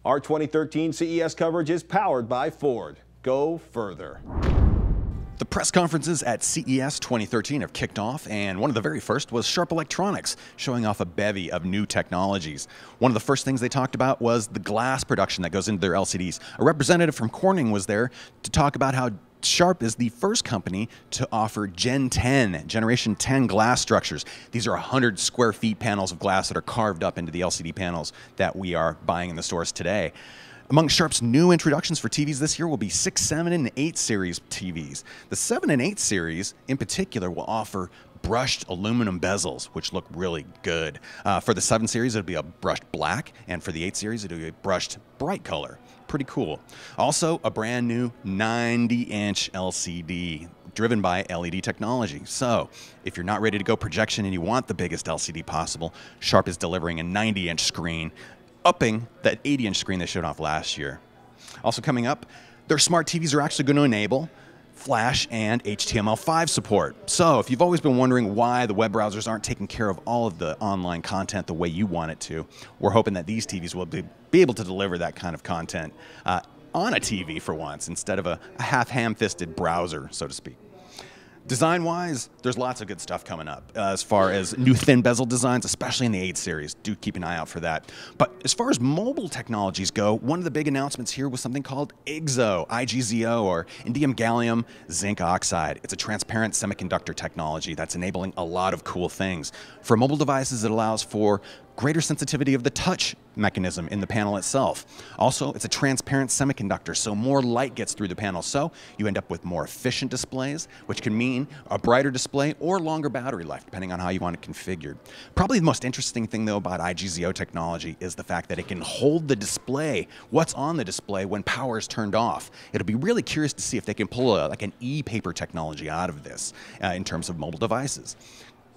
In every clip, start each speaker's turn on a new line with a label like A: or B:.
A: Our 2013 CES coverage is powered by Ford. Go further.
B: The press conferences at CES 2013 have kicked off, and one of the very first was Sharp Electronics, showing off a bevy of new technologies. One of the first things they talked about was the glass production that goes into their LCDs. A representative from Corning was there to talk about how Sharp is the first company to offer Generation 10 glass structures. These are 100 square feet panels of glass that are carved up into the LCD panels that we are buying in the stores today. Among Sharp's new introductions for TVs this year will be 6, 7, and 8 series TVs. The 7 and 8 series, in particular, will offer brushed aluminum bezels, which look really good. For the 7 series, it'll be a brushed black, and for the 8 series, it'll be a brushed bright color. Pretty cool. Also, a brand new 90-inch LCD driven by LED technology. So, if you're not ready to go projection and you want the biggest LCD possible, Sharp is delivering a 90-inch screen, upping that 80-inch screen they showed off last year. Also coming up, their smart TVs are actually going to enable Flash and HTML5 support. So if you've always been wondering why the web browsers aren't taking care of all of the online content the way you want it to, we're hoping that these TVs will be able to deliver that kind of content on a TV for once, instead of a half ham-fisted browser, so to speak. Design-wise, there's lots of good stuff coming up as far as new thin bezel designs, especially in the 8 series. Do keep an eye out for that. But as far as mobile technologies go, one of the big announcements here was something called IGZO, or Indium Galium Zinc Oxide. It's a transparent semiconductor technology that's enabling a lot of cool things. For mobile devices, it allows for greater sensitivity of the touch mechanism in the panel itself. Also, it's a transparent semiconductor, so more light gets through the panel, so you end up with more efficient displays, which can mean a brighter display or longer battery life, depending on how you want it configured. Probably the most interesting thing, though, about IGZO technology is the fact that it can hold the display, what's on the display, when power is turned off. It'll be really curious to see if they can pull like an e-paper technology out of this in terms of mobile devices.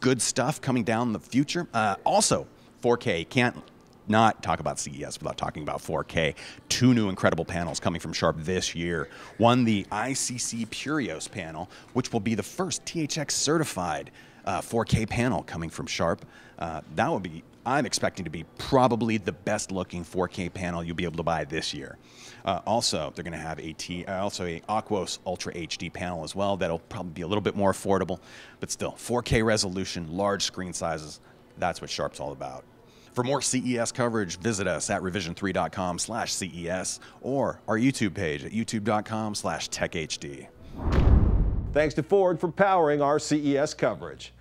B: Good stuff coming down the future. Also, 4K. Can't not talk about CES without talking about 4K. 2 new incredible panels coming from Sharp this year. One, the ICC Purios panel, which will be the first THX certified 4K panel coming from Sharp. That will be, I'm expecting to be probably the best looking 4K panel you'll be able to buy this year. Also, they're going to have a Aquos Ultra HD panel as well. That'll probably be a little bit more affordable, but still 4K resolution, large screen sizes. That's what Sharp's all about. For more CES coverage, visit us at revision3.com/CES or our YouTube page at youtube.com/TechHD.
A: Thanks to Ford for powering our CES coverage.